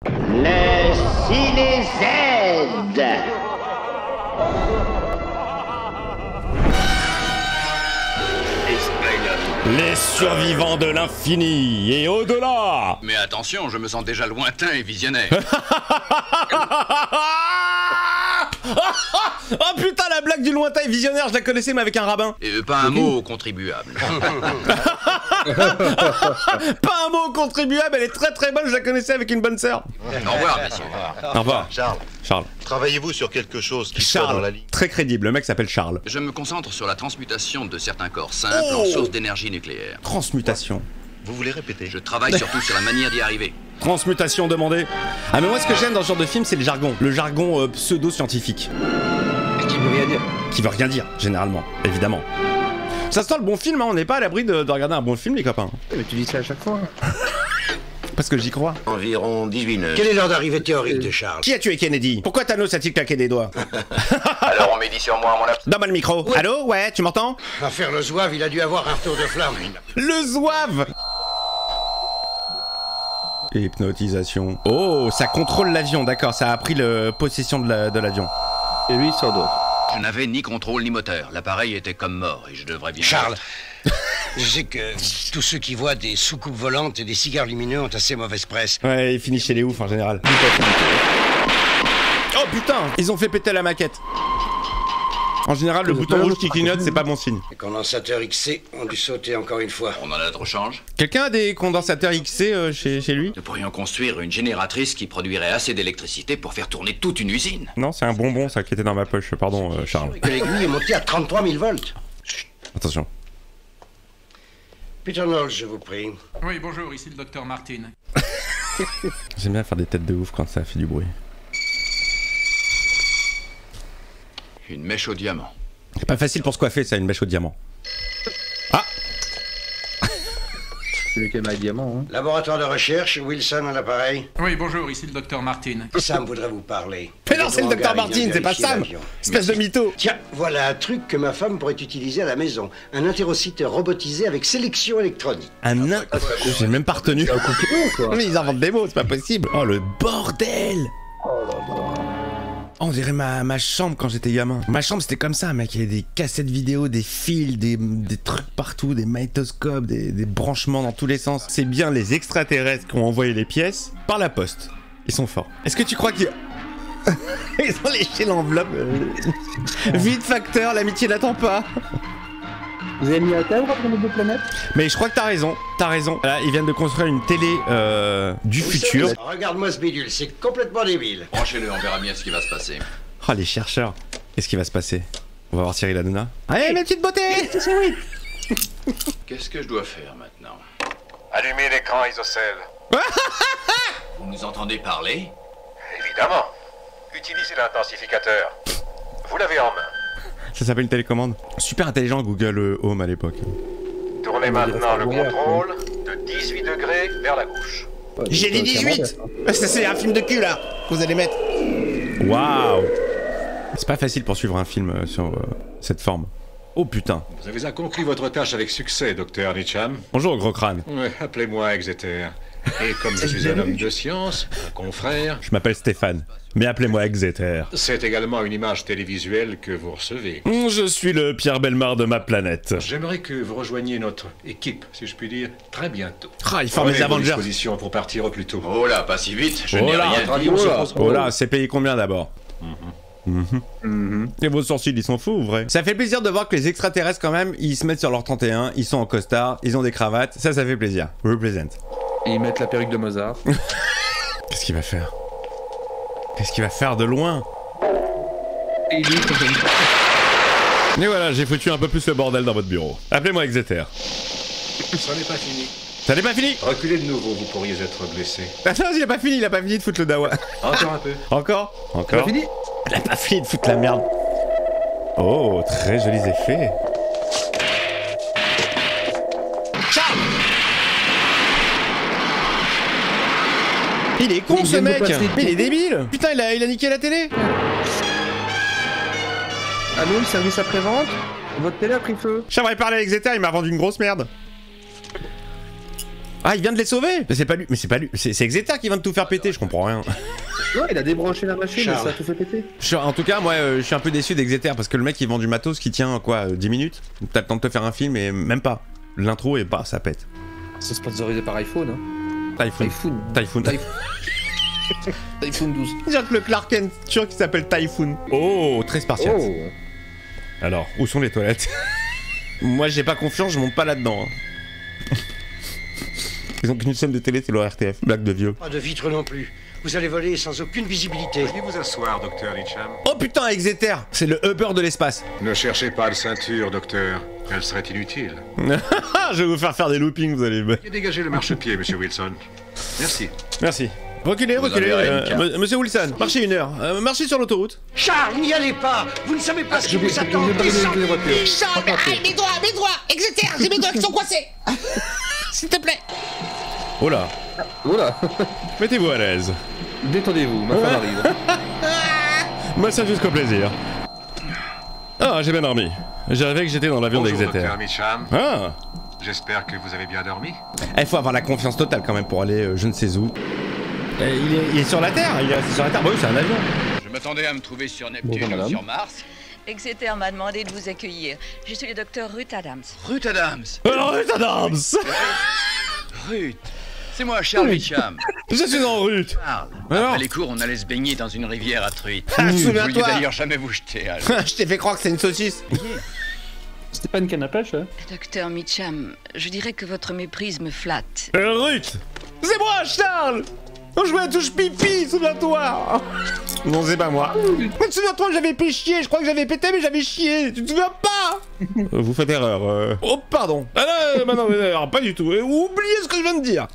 Le Ciné-Z. Les survivants de l'infini et au-delà. Mais attention, je me sens déjà lointain et visionnaire. Oh putain, la blague du lointain et visionnaire, je la connaissais mais avec un rabbin. Et pas un mot contribuable. Pas un mot contribuable, elle est très très bonne, je la connaissais avec une bonne sœur. Au revoir, messieurs. Au revoir. Charles, Charles. travaillez-vous sur quelque chose qui soit dans la Charles, ligne? très crédible, le mec s'appelle Charles. Je me concentre sur la transmutation de certains corps simples en source d'énergie nucléaire. Transmutation. Vous voulez répéter? Je travaille surtout sur la manière d'y arriver. Transmutation demandée. Ah mais moi ce que j'aime dans ce genre de film c'est le jargon. Le jargon pseudo-scientifique. Qui veut rien dire. Qui veut rien dire, généralement, évidemment. Ça sent le bon film, hein, on n'est pas à l'abri de regarder un bon film les copains. Mais tu dis ça à chaque fois. Parce que j'y crois. Environ 18 nœuds. Quelle est l'heure d'arrivée théorique de Charles? Qui a tué Kennedy? Pourquoi Thanos a-t-il claqué des doigts? Alors on médit sur moi à mon absence. Donne-moi le micro. Ouais. Allô? Ouais, tu m'entends? À faire le zouave, il a dû avoir un retour de flamme. Le zouave. Hypnotisation. Oh, ça contrôle l'avion, d'accord, ça a pris possession de l'avion. Et lui, il sort d'autres. Je n'avais ni contrôle ni moteur. L'appareil était comme mort et je devrais bien... Charles, je sais que tous ceux qui voient des soucoupes volantes et des cigares lumineux ont assez mauvaise presse. Ouais, il finit chez les oufs en général. Oh putain, ils ont fait péter la maquette. En général, le bouton rouge qui clignote, c'est pas bon signe. Les condensateurs XC ont dû sauter encore une fois. On en a de rechange. Quelqu'un a des condensateurs XC chez lui? Nous pourrions construire une génératrice qui produirait assez d'électricité pour faire tourner toute une usine. Non, c'est un bonbon ça qui était dans ma poche, pardon Charles. Que l'aiguille est montée à 33 000 volts. Attention. Peter Knowles, je vous prie. Oui, bonjour, ici le docteur Martin. J'aime bien faire des têtes de ouf quand ça fait du bruit. Une mèche au diamant. C'est pas facile pour se coiffer ça, une mèche au diamant. Ah! Celui qui aime un diamant, hein. Laboratoire de recherche, Wilson à l'appareil. Oui, bonjour, ici le docteur Martin. Sam voudrait vous parler. Mais non, c'est le docteur Hangar, il vient Martin, c'est pas vérifier Sam! l'avion. Espèce de mytho! Tiens, voilà un truc que ma femme pourrait utiliser à la maison. Un interociteur robotisé avec sélection électronique. J'ai même pas retenu. Un coupé, quoi. Mais ils inventent des mots, c'est pas possible! Oh le bordel! On dirait ma chambre quand j'étais gamin. Ma chambre c'était comme ça, mec. Il y avait des cassettes vidéo, des fils, des trucs partout, des magnétoscopes, des branchements dans tous les sens. C'est bien les extraterrestres qui ont envoyé les pièces par la poste. Ils sont forts. Est-ce que tu crois qu'ils... Ils ont léché l'enveloppe. Vite facteur, l'amitié n'attend pas. Vous avez mis à terre entre les deux planètes? Mais je crois que t'as raison, Là, ils viennent de construire une télé du futur. Regarde-moi ce bidule, c'est complètement débile. Branchez-le, on verra bien ce qui va se passer. Oh les chercheurs. Qu'est-ce qui va se passer? On va voir Cyril Hanouna. Allez mes petites beautés. Qu'est-ce que je dois faire maintenant? Allumez l'écran isocèle. Vous nous entendez parler? Évidemment. Utilisez l'intensificateur. Vous l'avez en main. Ça s'appelle une télécommande. Super intelligent Google Home à l'époque. Tournez maintenant le contrôle de 18 degrés vers la gauche. Ouais, J'ai dit 18. hein. Ça c'est un film de cul là que vous allez mettre. Waouh. C'est pas facile pour suivre un film sur cette forme. Oh putain. Vous avez accompli votre tâche avec succès, docteur Nicham. Bonjour gros crâne. Ouais, appelez-moi Exeter. Et comme je suis un homme de science, un confrère, Je m'appelle Stéphane. Mais appelez-moi Exeter. c'est également une image télévisuelle que vous recevez. Je suis le Pierre Bellemare de ma planète. J'aimerais que vous rejoigniez notre équipe, si je puis dire, très bientôt. Ah, il forme les Prenez vos Avengers. dispositions pour partir au plus tôt. Oh là, pas si vite, je Oh n'ai là, rien dit. Oh là, c'est payé combien d'abord? Et vos sourcils, ils sont fous ou vrai? Ça fait plaisir de voir que les extraterrestres quand même, ils se mettent sur leur 31, ils sont en costard, ils ont des cravates, ça fait plaisir. Represent. Et ils mettent la perruque de Mozart. Qu'est-ce qu'il va faire? Qu'est-ce qu'il va faire de loin? Et lui, Et voilà, j'ai foutu un peu plus le bordel dans votre bureau. Appelez-moi Exeter. Ça n'est pas fini. Ça n'est pas fini? Reculez de nouveau, vous pourriez être blessé. Attends, il a pas fini de foutre le dawa. Encore un peu. Encore? t'as fini? Il a pas fini de foutre la merde. Oh, très jolis effets. Charles! Il est con Il ce vient de mec! passer. Mais il est débile! Putain, il a niqué la télé! Allô, le service après-vente? Votre télé a pris feu. J'aimerais parler à Exeter, il m'a vendu une grosse merde. Ah, il vient de les sauver. Mais c'est pas lui, c'est Exeter qui vient de tout faire péter, je comprends rien. Non, il a débranché la machine et Charles. ça a tout fait péter. En tout cas, moi, je suis un peu déçu d'Exeter parce que le mec il vend du matos qui tient quoi, 10 minutes. T'as le temps de te faire un film et même pas. L'intro et bah ça pète. C'est sponsorisé par iPhone, hein. Typhoon. Typhoon 12. Dire que le Clark Kent turc qui s'appelle Typhoon. Oh, très spartiate. Oh. Alors, où sont les toilettes? Moi j'ai pas confiance, je monte pas là-dedans. Hein. Ils ont qu'une chaîne de télé, c'est l'ORTF. Blague de vieux. Pas de vitre non plus. Vous allez voler sans aucune visibilité. Veuillez vous asseoir, docteur Mitcham. Oh putain, Exeter, c'est le Uber de l'espace. Ne cherchez pas de ceinture, docteur. Elle serait inutile. Je vais vous faire des loopings, vous allez. Et dégagez le marchepied, monsieur Wilson. Merci. Merci. Reculez. Monsieur Wilson, marchez 1 heure. Marchez sur l'autoroute. Charles, n'y allez pas. Vous ne savez pas ce qui vous attend. Charles, mes doigts, Exeter, j'ai mes doigts qui sont coincés. S'il te plaît. Oh là. Oula. Mettez-vous à l'aise. Détendez-vous, ma femme arrive. Massage jusqu'au plaisir. Ah, j'ai bien dormi. J'avais que j'étais dans l'avion Bonjour, d'Exeter. docteur Mitcham. Ah. J'espère que vous avez bien dormi. Il faut avoir la confiance totale quand même pour aller je ne sais où. Il est sur la Terre, il est assis sur la Terre. Bah oui, c'est un avion. Je m'attendais à me trouver sur Neptune Bonjour, ou madame. sur Mars. Exeter m'a demandé de vous accueillir. Je suis le docteur Ruth Adams. Ruth Adams. Ruth Adams. Ruth. C'est moi, Charles Mitcham. Je suis en Ruth. Charles. Alors Après les cours, on allait se baigner dans une rivière à truites. Ah, Vous vouliez souviens-toi. d'ailleurs jamais vous jeter. Alors. Je t'ai fait croire que c'est une saucisse. C'était pas une canne à pêche, hein? Docteur Mitcham, je dirais que votre méprise me flatte. Ruth. C'est moi, Charles. On jouait à touche pipi, souviens-toi. Non, c'est pas moi. Mais souviens-toi, j'avais fait chier. Je crois que j'avais pété, mais j'avais chié. Tu te souviens pas? Vous faites erreur. Oh, pardon. Ah non, alors, pas du tout. Oubliez ce que je viens de dire.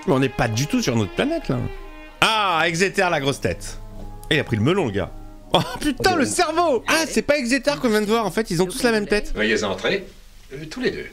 Mais on n'est pas du tout sur notre planète, là. Ah, Exeter, la grosse tête. Il a pris le melon, le gars. Oh, putain, le cerveau. Ah, c'est pas Exeter qu'on vient de voir. En fait, ils ont tous la même tête. Veuillez entrer. Tous les deux.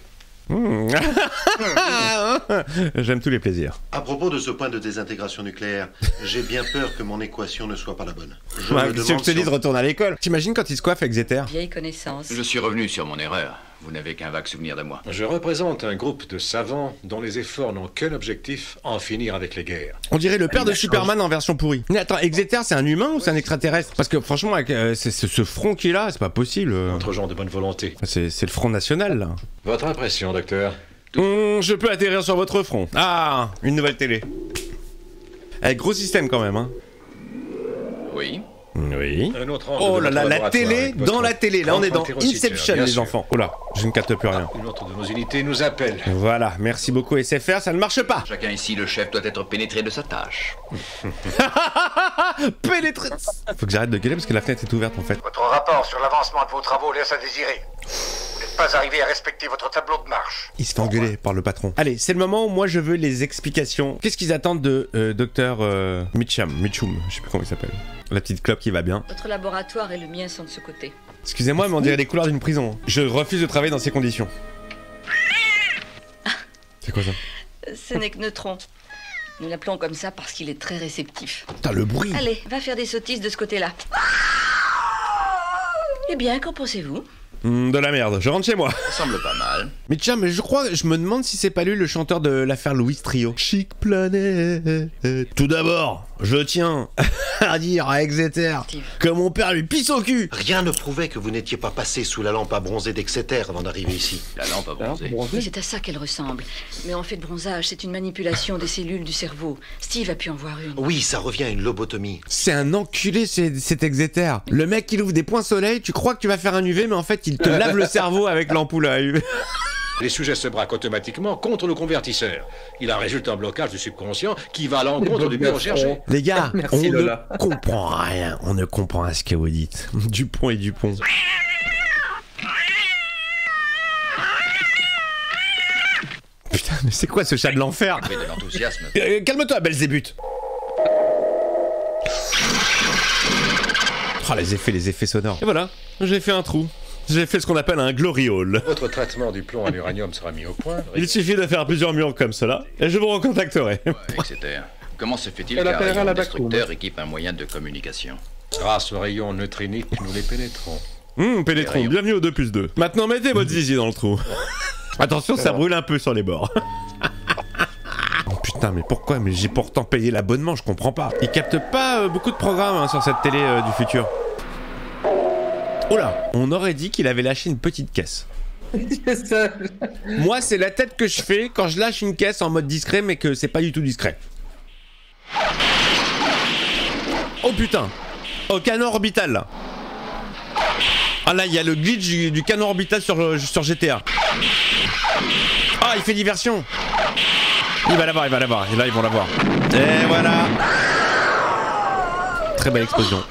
J'aime tous les plaisirs. À propos de ce point de désintégration nucléaire, j'ai bien peur que mon équation ne soit pas la bonne. Je Ouais, me si je demande te si dis de on- retourner à l'école. T'imagines quand il se coiffe, Exeter? Vieille connaissance. Je suis revenu sur mon erreur. Vous n'avez qu'un vague souvenir de moi. Je représente un groupe de savants dont les efforts n'ont qu'un objectif, en finir avec les guerres. On dirait le père de Superman en version pourrie. Mais attends, Exeter, c'est un humain ou c'est un extraterrestre? Parce que franchement, avec ce front qu'il a, c'est pas possible. Entre gens de bonne volonté. C'est le Front National, là. Votre impression, docteur? Je peux atterrir sur votre front. Ah, une nouvelle télé. Avec gros système quand même, hein. Oui. Oui. Un autre angle Oh de là notre là, la laboratoire télé avec votre dans la télé. Là, on est dans emprunterociteur, Inception, bien les sûr. enfants. Oh là, je ne capte plus rien. Une autre de nos unités nous appelle. Voilà, merci beaucoup SFR, ça ne marche pas. Chacun ici, le chef, doit être pénétré de sa tâche. Pénétré. Faut que j'arrête de gueuler parce que la fenêtre est ouverte en fait. Votre rapport sur l'avancement de vos travaux laisse à désirer. Vous n'êtes pas arrivé à respecter votre tableau de marche. Il se fait engueuler par le patron. Allez, c'est le moment où moi je veux les explications. Qu'est-ce qu'ils attendent de docteur Mitchum, je sais plus comment il s'appelle. La petite clope qui va bien. Votre laboratoire et le mien sont de ce côté. Excusez-moi, mais on dirait les couleurs d'une prison. Je refuse de travailler dans ces conditions. C'est quoi ça? Ce n'est que Neutron. Nous l'appelons comme ça parce qu'il est très réceptif. Putain, le bruit. Allez, va faire des sottises de ce côté-là. Eh bien, qu'en pensez-vous? De la merde, je rentre chez moi. Ça semble pas mal. Mais tiens, mais je me demande si c'est pas lui le chanteur de l'affaire Louis Trio. Chic Planète. Tout d'abord, je tiens à dire à Exeter que mon père lui pisse au cul. Rien ne prouvait que vous n'étiez pas passé sous la lampe à bronzer d'Exeter avant d'arriver ici. La lampe a bronzé. Oui, c'est à ça qu'elle ressemble. Mais en fait, le bronzage, c'est une manipulation des cellules du cerveau. Steve a pu en voir une. Oui, ça revient à une lobotomie. C'est un enculé cet Exeter. Le mec il ouvre des points soleil, tu crois que tu vas faire un UV mais en fait il te lave le cerveau avec l'ampoule à UV. Les sujets se braquent automatiquement contre le convertisseur. Il en résulte un blocage du subconscient qui va à l'encontre du but recherché. Les gars, Merci, on Lola. ne comprend rien. On ne comprend rien à ce que vous dites. Dupont et Dupont. Putain, mais c'est quoi ce chat de l'enfer? Avec de l'enthousiasme. Calme-toi, Belzébuth. Oh, les effets sonores. Et voilà, j'ai fait un trou. J'ai fait ce qu'on appelle un gloriole. Votre traitement du plomb à l'uranium sera mis au point. Il suffit de faire plusieurs murs comme cela, et je vous recontacterai. Ouais, Exeter. Comment se fait-il Elle qu'un appellera rayon la destructeur backroom. équipe un moyen de communication? Grâce aux rayons neutriniques, nous les pénétrons. Pénétrons, Rayon. bienvenue au 2+2. Maintenant, mettez votre zizi dans le trou. Attention, ça brûle un peu sur les bords. Putain, mais pourquoi? Mais j'ai pourtant payé l'abonnement, je comprends pas. Ils captent pas beaucoup de programmes hein, sur cette télé du futur. Oula, on aurait dit qu'il avait lâché une petite caisse. Moi, c'est la tête que je fais quand je lâche une caisse en mode discret, mais que c'est pas du tout discret. Oh putain! Au canon orbital là. Ah là, il y a le glitch du canon orbital sur GTA. Ah, il fait diversion. Il va l'avoir, il va l'avoir. Et là, ils vont l'avoir. Et voilà. Très belle explosion.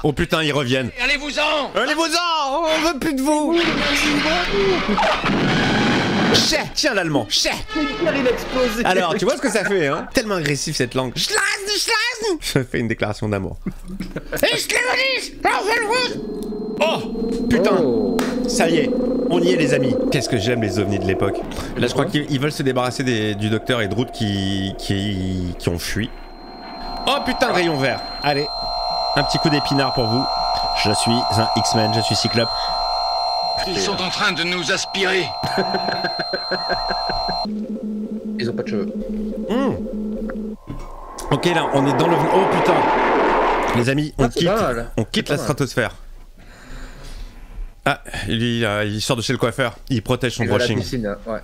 Oh putain, ils reviennent. Allez-vous-en! Allez-vous-en! On veut plus de vous! Chais! Tiens l'allemand! Chais! Il a explosé. Alors, tu vois ce que ça fait, hein? Tellement agressif cette langue. Ça fait une déclaration d'amour. Oh! Putain! Ça y est, on y est les amis. Qu'est-ce que j'aime les ovnis de l'époque. Là, je crois qu'ils veulent se débarrasser du docteur et de Root qui ont fui. Oh putain, le rayon vert. Allez, un petit coup d'épinard pour vous. Je suis un X-Men, je suis Cyclope. Ils sont en train de nous aspirer. Ils ont pas de cheveux. Ok, là, on est dans le... Oh putain. Les amis, on quitte la stratosphère. Ah, il sort de chez le coiffeur. Il protège son brushing. La piscine, ouais.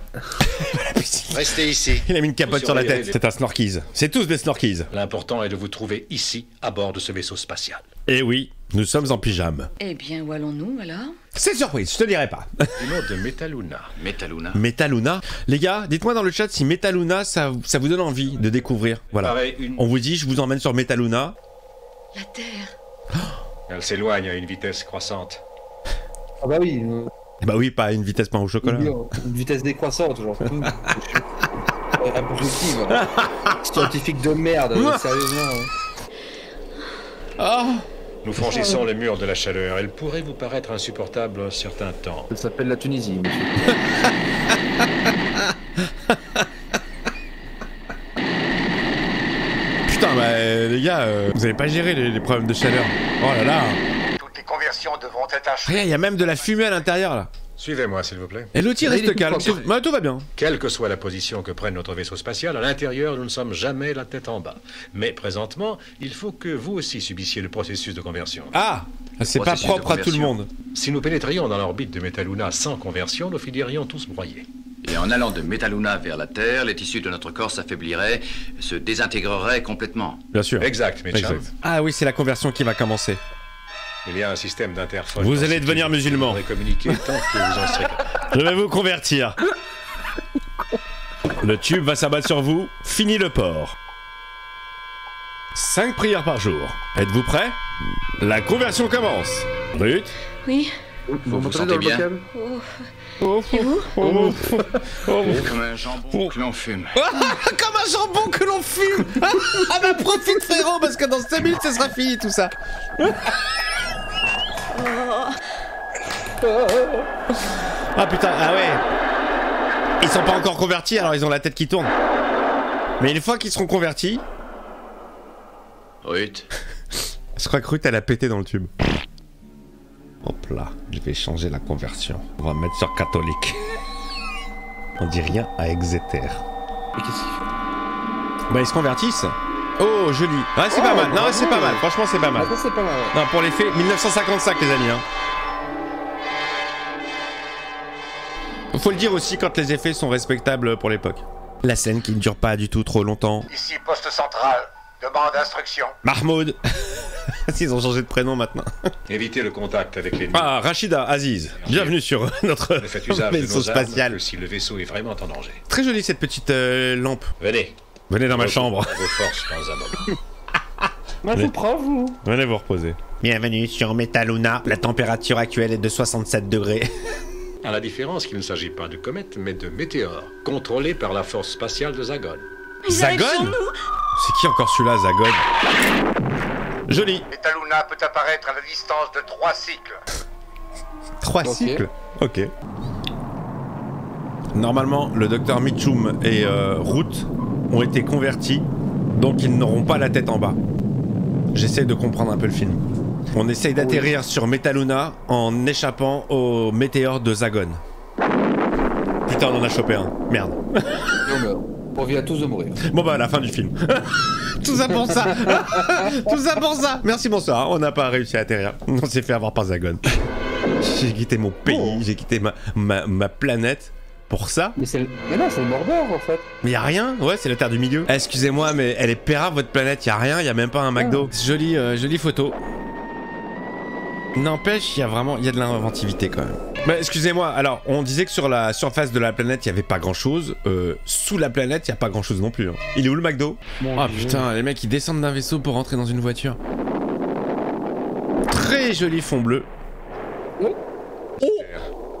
Restez ici. Il a mis une capote sur la tête. C'est un snorkies. C'est tous des snorkies. L'important est de vous trouver ici, à bord de ce vaisseau spatial. Et oui, nous sommes en pyjama. Eh bien, où allons-nous alors? C'est surprise, je te dirai pas. Du nom de Metaluna. Metaluna. Metaluna. Les gars, dites-moi dans le chat si Metaluna, ça vous donne envie de découvrir. Voilà. On vous dit, je vous emmène sur Metaluna. La Terre. Elle s'éloigne à une vitesse croissante. Ah bah oui. Bah oui, pas à une vitesse pain au chocolat. Une vitesse décroissante, genre. Impossible. Scientifique de merde, sérieusement. Oh. Nous franchissons les murs de la chaleur. Elle pourrait vous paraître insupportable un certain temps. Ça s'appelle la Tunisie, monsieur. Putain, bah les gars, vous avez pas géré les problèmes de chaleur. Oh là là. Toutes les conversions devront être achevées. Il y a même de la fumée à l'intérieur là. Suivez-moi, s'il vous plaît. Et l'outil reste calme. Bah, tout va bien. Quelle que soit la position que prenne notre vaisseau spatial, à l'intérieur, nous ne sommes jamais la tête en bas. Mais présentement, il faut que vous aussi subissiez le processus de conversion. Ah, c'est pas propre à tout le monde. Si nous pénétrions dans l'orbite de Metaluna sans conversion, nous finirions tous broyés. Et en allant de Metaluna vers la Terre, les tissus de notre corps s'affaibliraient, se désintégreraient complètement. Bien sûr. Exact, Mitchum. Ah oui, c'est la conversion qui va commencer. Il y a un système d'interphone. Vous allez devenir musulman. Vous communiquer tant que vous en serez capable. Je vais vous convertir. Le tube va s'abattre sur vous. Fini le port. 5 prières par jour. Êtes-vous prêts? La conversion commence. Ruth? Oui. Vous vous sentez bien? Et vous? Comme un jambon que l'on fume. Comme un jambon que l'on fume. Ah bah profite frérot, parce que dans 5 minutes ce sera fini tout ça. Ah putain, ah ouais. Ils sont pas encore convertis, alors ils ont la tête qui tourne. Mais une fois qu'ils seront convertis... Ruth. Je crois que Ruth elle a pété dans le tube. Hop là, je vais changer la conversion. On va mettre sur catholique. On dit rien à Exeter. Mais qu'est-ce qu'il fait? Bah ils se convertissent. Oh joli. Ah c'est pas mal, non c'est pas mal, franchement c'est pas mal. Ah, ça c'est pas mal. Ouais. Non pour les faits, 1955 les amis hein. Faut le dire aussi quand les effets sont respectables pour l'époque. La scène qui ne dure pas du tout trop longtemps. Ici, poste central. Demande d'instruction. Mahmoud. Ils ont changé de prénom maintenant. Évitez le contact avec l'ennemi. Ah, Rachida, Aziz. Bienvenue sur notre vaisseau spatial. Si le vaisseau est vraiment en danger. Très jolie cette petite lampe. Venez. Venez dans ma chambre. Vos forces dans un moment. Moi je vous prends, vous. Venez vous reposer. Bienvenue sur Metaluna. La température actuelle est de 67 degrés. À la différence qu'il ne s'agit pas de comètes, mais de météores, contrôlés par la force spatiale de Zagon. Zagon? C'est qui encore celui-là, Zagon? Joli. Metaluna peut apparaître à la distance de 3 cycles. 3 cycles? Ok. Normalement, le docteur Mitchum et Root ont été convertis, donc ils n'auront pas la tête en bas. J'essaie de comprendre un peu le film. On essaye d'atterrir sur Metaluna en échappant au météore de Zagon. Putain, on en a chopé un. Merde. On vient tous de mourir. Bon bah, à la fin du film. Tout ça pour ça. Tout ça pour ça. Merci, bonsoir. On n'a pas réussi à atterrir. On s'est fait avoir par Zagon. J'ai quitté mon pays, j'ai quitté ma planète. Pour ça. Mais non, c'est le Mordor en fait. Mais y'a rien. Ouais, c'est la Terre du Milieu. Excusez-moi, mais elle est pérave votre planète. Y'a rien, y'a même pas un McDo. Jolie photo. N'empêche, il y a de l'inventivité quand même. Bah, excusez-moi, alors, on disait que sur la surface de la planète, il y avait pas grand-chose. Sous la planète, il y a pas grand-chose non plus. Hein. Il est où le McDo? Ah putain, les mecs, ils descendent d'un vaisseau pour rentrer dans une voiture. Très joli fond bleu. Oh.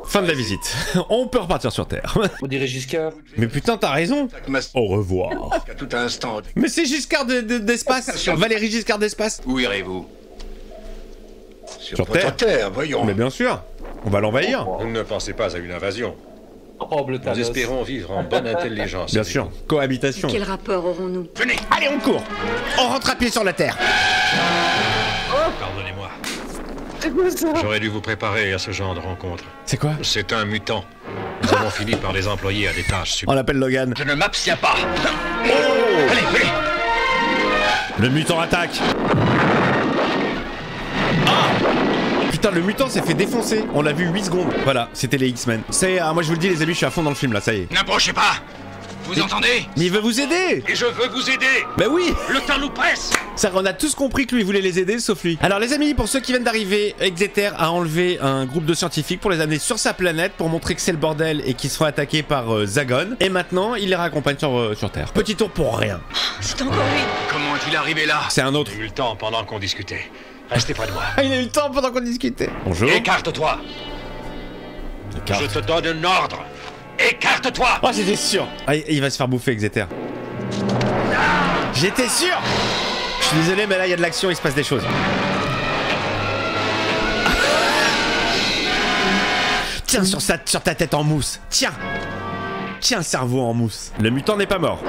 Fin de la visite. On peut repartir sur Terre. On dirait Giscard. Mais putain, t'as raison. Au revoir. À tout instant. Mais c'est Giscard d'espace. Valéry Giscard d'espace. Où irez-vous? Sur Terre, voyons. Mais bien sûr. On va l'envahir. Ne pensez pas à une invasion. Oh, Nous espérons vivre en bonne intelligence. Bien sûr. Cohabitation. Quel rapport aurons-nous? Venez. Allez, on court. On rentre à pied sur la Terre. Pardonnez-moi. J'aurais dû vous préparer à ce genre de rencontre. C'est quoi? C'est un mutant. Nous avons fini par les employer à des tâches On l'appelle Logan. Je ne m'abstiens pas. Oh. Allez, venez. Le mutant attaque. Ah. Putain, le mutant s'est fait défoncer. On l'a vu 8 secondes. Voilà, c'était les X-Men. Moi je vous le dis les amis, je suis à fond dans le film là, ça y est. N'approchez pas. Vous entendez? Mais il veut vous aider. Et je veux vous aider. Bah oui. Le temps nous presse. Ça, on a tous compris que lui voulait les aider, sauf lui. Alors les amis, pour ceux qui viennent d'arriver, Exeter a enlevé un groupe de scientifiques pour les amener sur sa planète pour montrer que c'est le bordel et qu'ils se font attaquer par Zagon. Et maintenant, il les raccompagne sur Terre. Petit tour pour rien. C'est encore lui. Comment est-il arrivé là? C'est un autre. J'ai eu le temps pendant qu'on discutait. Restez près de moi. Ah, il a eu le temps pendant qu'on discutait. Bonjour. Écarte-toi. Je te donne un ordre. Écarte-toi. Oh, j'étais sûr. Ah, il va se faire bouffer, Exeter. J'étais sûr. Je suis désolé, mais là, il y a de l'action, il se passe des choses. Tiens, sur ta tête en mousse. Tiens. Tiens, cerveau en mousse. Le mutant n'est pas mort.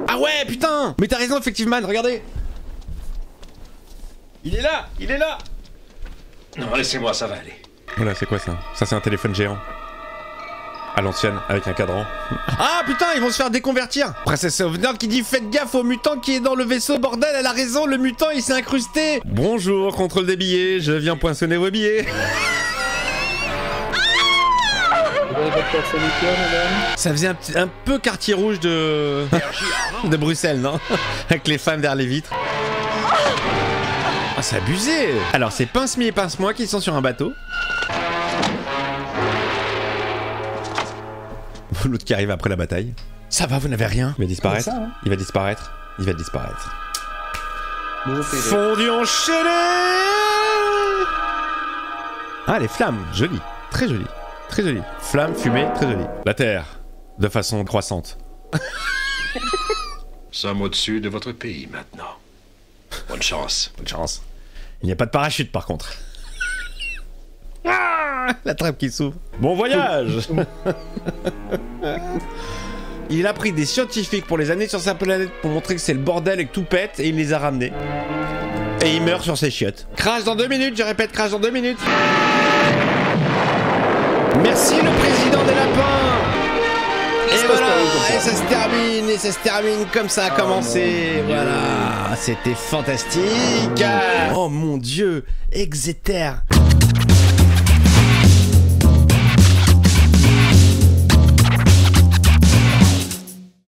Ah ouais, putain. Mais t'as raison, effectivement, regardez. Il est là. Il est là. Non, laissez-moi, ça va aller. Voilà, c'est quoi ça? Ça, c'est un téléphone géant. À l'ancienne, avec un cadran. Ah putain, ils vont se faire déconvertir. Princesse Sauvegarde qui dit faites gaffe au mutant qui est dans le vaisseau, bordel, elle a raison, le mutant il s'est incrusté. Bonjour, contrôle des billets, je viens poinçonner vos billets. Ça faisait un peu quartier rouge de Bruxelles, non? Avec les femmes derrière les vitres. Ah, c'est abusé. Alors, c'est Pince-Mi et Pince-Moi qui sont sur un bateau. L'autre qui arrive après la bataille. Ça va, vous n'avez rien. Il va disparaître. Ça, hein. Il va disparaître. Il va disparaître. Fondu enchaîné. Ah, les flammes. Joli. Très joli. Très joli. Flammes, fumée, très joli. La Terre. De façon croissante. Nous sommes au-dessus de votre pays maintenant. Bonne chance. Bonne chance. Il n'y a pas de parachute par contre. Ah, la trappe qui s'ouvre. Bon voyage. Il a pris des scientifiques pour les amener sur sa planète pour montrer que c'est le bordel et que tout pète et il les a ramenés. Et il meurt sur ses chiottes. Crash dans 2 minutes, je répète, crash dans 2 minutes. Merci le président des lapins. Et voilà, et ça se termine comme ça a commencé. Voilà, c'était fantastique. Oh mon dieu, Exeter.